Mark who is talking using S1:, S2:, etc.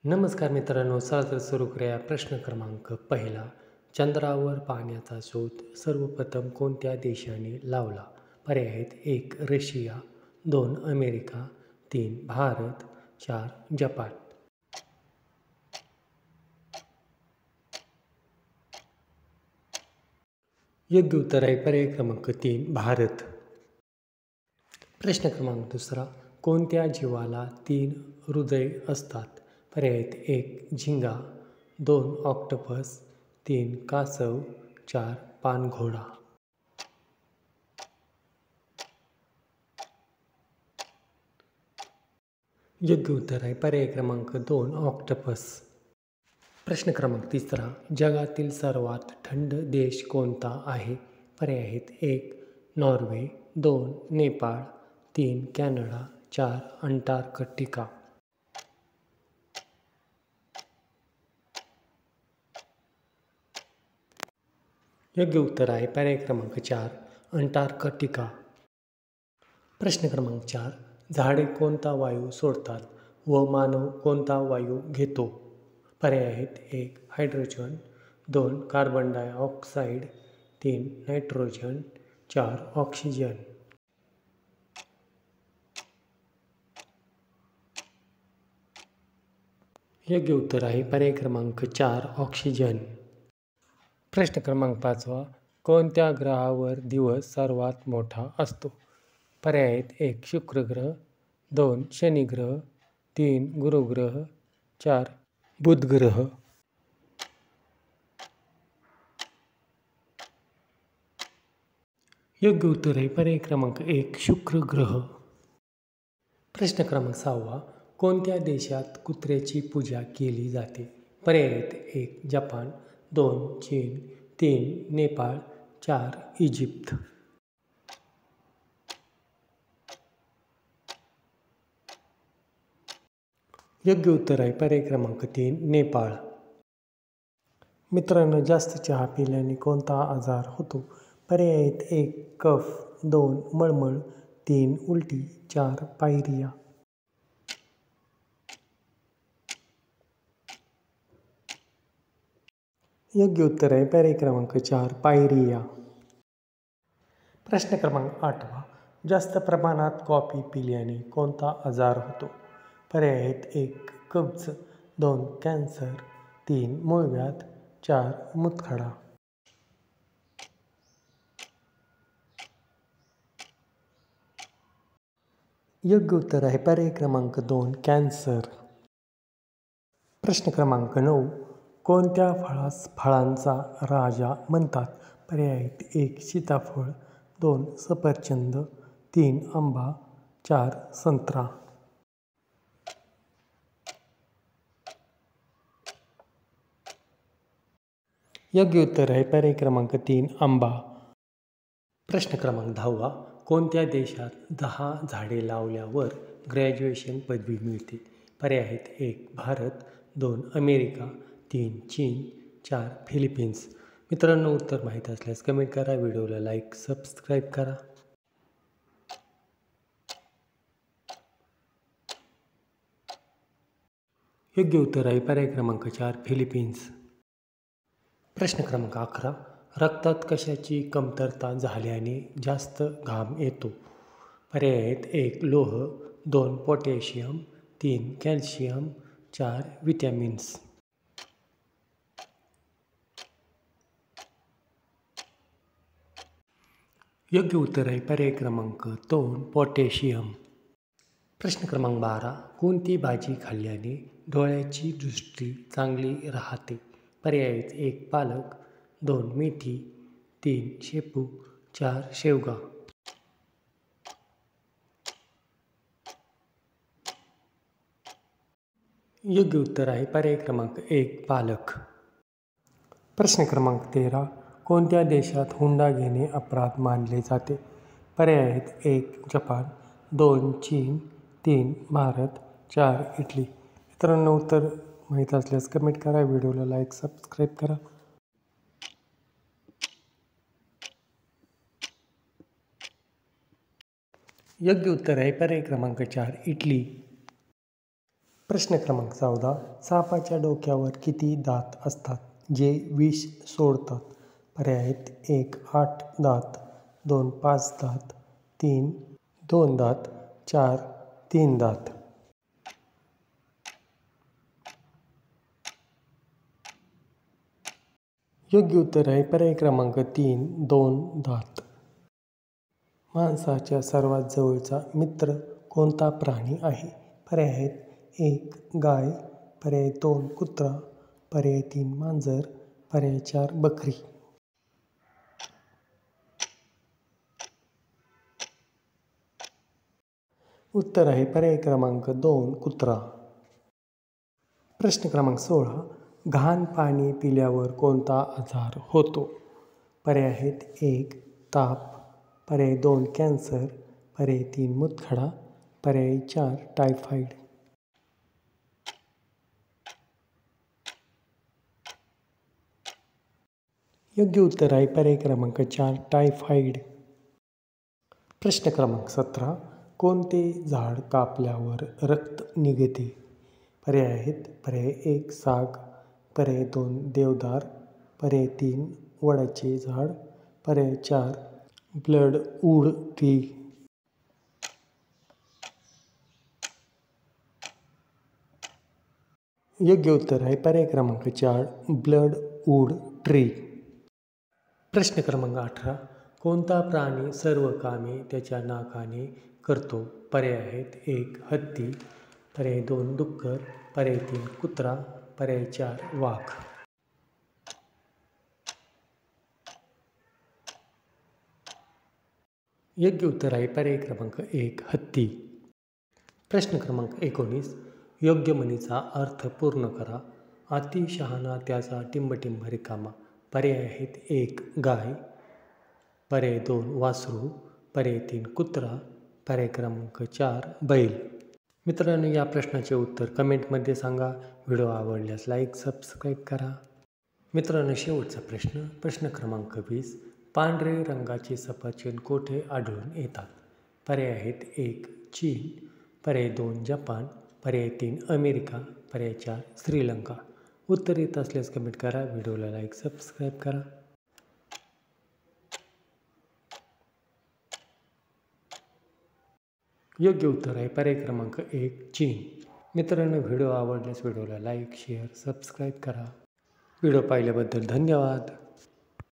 S1: नमस्कार मित्रांनो, चला तर सुरू करूया. प्रश्न क्रमांक पहिला. चंद्रावर पाण्याचा शोध सर्वप्रथम कोणत्या देशाने लावला? पर्याय आहेत: 1. रशिया, 2. अमेरिका, 3. भारत, 4. जपान. योग्य उत्तर आहे पर्याय क्रमांक 3. भारत. प्रश्न क्रमांक दुसरा. कोणत्या जीवाला 3 हृदय असतात? पर्याय आहेत: 1. झिंगा, 2. ऑक्टोपस, 3. कासव, 4. पाणघोडा. योग्य उत्तर आहे पर्याय क्रमांक 2. ऑक्टोपस. प्रश्न क्रमांक तिसरा. जगातील सर्वात थंड देश कोणता आहे? पर्याय आहेत: 1. नॉर्वे, 2. नेपाळ, 3. कॅनडा, 4. अंटार्क्टिका. योग्य उत्तर आहे पर्याय क्रमांक 4. अंटार्क्टिका. प्रश्न क्रमांक 4. झाडे कोणता वायू सोडतात व मानव कोणता वायू घेतो? पर्याय आहेत: 1. Hydrogen, 2. Carbon dioxide, 3. Nitrogen, 4. Oxygen. योग्य उत्तर आहे पर्याय क्रमांक 4. ऑक्सिजन. प्रश्न क्रमांक 5. कोणत्या ग्रहावर दिवस सर्वात मोठा असतो? पर्याय आहेत: 1. शुक्र ग्रह, 2. शनी ग्रह, 3. गुरु ग्रह, 4. बुध ग्रह. योग्य उत्तर आहे पर्याय क्रमांक 1. शुक्र ग्रह. प्रश्न क्रमांक 6. कोणत्या देशात कुत्र्याची पूजा केली जाते? पर्याय आहेत: 1. जपान, 2. चीन, 3. नेपाळ, 4. इजिप्त. योग्य उत्तर आहे पर्याय क्रमांक 3. नेपाळ. मित्रांनो, जास्त चहा पिल्याने कोणता आजार होतो? पर्याय आहेत: 1. कफ, 2. मळमळ, 3. उलटी, 4. पायरिया. योग्य उत्तर आहे पर्याय क्रमांक 4. पायरिया. प्रश्न क्रमांक 8. जास्त प्रमाणात कॉफी पिल्याने कोणता आजार होतो? पर्याय आहेत: 1. कब्ज, 2. कॅन्सर, 3. मूळव्याध, 4. मूतखडा. योग्य उत्तर आहे पर्याय क्रमांक 2. कॅन्सर. प्रश्न क्रमांक 9. कोणत्या फळास फळांचा राजा म्हणतात? पर्याय आहेत: 1. सीताफळ, 2. सफरचंद, 3. आंबा, 4. संत्रा. योग्य उत्तर आहे पर्याय क्रमांक 3. आंबा. प्रश्न क्रमांक 10. कोणत्या देशात 10 झाडे लावल्यावर ग्रॅज्युएशन पदवी मिळते? पर्याय आहेत: 1. भारत, 2. अमेरिका, 3. चीन, 4. फिलिपिन्स. मित्रांनो, उत्तर माहीत असल्यास कमेंट करा, व्हिडिओला लाईक, सबस्क्राईब करा. योग्य उत्तर आहे पर्याय क्रमांक 4. फिलिपिन्स. प्रश्न क्रमांक 11. रक्तात कशाची कमतरता झाल्याने जास्त घाम येतो? पर्याय आहेत: 1. लोह, 2. पोटॅशियम, 3. कॅल्शियम, 4. विटॅमिन्स. योग्य उत्तर आहे पर्याय क्रमांक 2. पोटॅशियम. प्रश्न क्रमांक 12. कोणती भाजी खाल्ल्याने डोळ्याची दृष्टी चांगली राहते? पर्याय आहेत: 1. पालक, 2. मेथी, 3. शेपू, 4. शेवगा. योग्य उत्तर आहे पर्याय क्रमांक 1. पालक. प्रश्न क्रमांक 13. कोणत्या देशात हुंडा घेणे अपराध मानले जाते? पर्याय आहेत: 1. जपान, 2. चीन, 3. भारत, 4. इटली. मित्रांनो, उत्तर माहीत असल्यास कमेंट करा, व्हिडिओला लाईक, सबस्क्राईब करा. योग्य उत्तर आहे पर्याय क्रमांक 4. इटली. प्रश्न क्रमांक 14. सापाच्या डोक्यावर किती दात असतात जे विष सोडतात? पर्याय आहेत: 1. 8 दात, 2. 5 दात, 3. 2 दात, 4. 3 दात. योग्य उत्तर आहे पर्याय क्रमांक 3. 2 दात. माणसाच्या सर्वात जवळचा मित्र कोणता प्राणी आहे? पर्याय आहेत: 1. गाय, पर्याय 2. कुत्रा, पर्याय 3. मांजर, पर्याय 4. बकरी. उत्तर आहे पर्याय क्रमांक 2. कुत्रा. प्रश्न क्रमांक 16. घाण पाणी पिल्यावर कोणता आजार होतो? पर्याय आहेत: 1. ताप, पर्याय 2. कॅन्सर, पर्याय 3. मूतखडा, पर्याय 4. टायफॉइड. योग्य उत्तर आहे पर्याय क्रमांक 4. टायफॉइड. प्रश्न क्रमांक 17. कोणते झाड कापल्यावर रक्त निघते? पर्याय आहेत: पर्याय 1. साग, पर्याय 2. देवदार, पर्याय 3. वडाचे झाड, पर्याय 4. ब्लडवूड ट्री. योग्य उत्तर आहे पर्याय क्रमांक 4. ब्लडवूड ट्री. प्रश्न क्रमांक 18. कोणता प्राणी सर्व कामे त्याच्या नाकाने करतो? पर्याय आहेत: 1. हत्ती, पर्याय 2. डुक्कर, पर्याय 3. कुत्रा, पर्याय 4. वाघ. योग्य उत्तर आहे पर्याय क्रमांक 1. हत्ती. प्रश्न क्रमांक 19. योग्य म्हणीचा अर्थ पूर्ण करा. अति शहाणा त्याचा टिंबटिंब रिकामा. पर्याय आहेत: 1. गाय, पर्याय 2. वासरू, पर्याय 3. कुत्रा, पर्याय क्रमांक 4. बैल. मित्रांनो, या प्रश्नाचे उत्तर कमेंटमध्ये सांगा. व्हिडिओ आवडल्यास लाईक, सबस्क्राईब करा. मित्रांनो, शेवटचा प्रश्न क्रमांक 20. पांढरे रंगाचे सफरचंद कोठे आढळून येतात? पर्याय आहेत: 1. चीन, पर्याय 2. जपान, पर्याय 3. अमेरिका, पर्याय 4. श्रीलंका. उत्तर येत असल्यास कमेंट करा. व्हिडिओला लाईक, सबस्क्राईब करा. योग्य उत्तर आहे पर्याय क्रमांक 1. चीन. मित्रांनो, व्हिडिओ आवडल्यास व्हिडिओला लाईक, शेअर, सबस्क्राईब करा. व्हिडिओ पाहिल्याबद्दल धन्यवाद.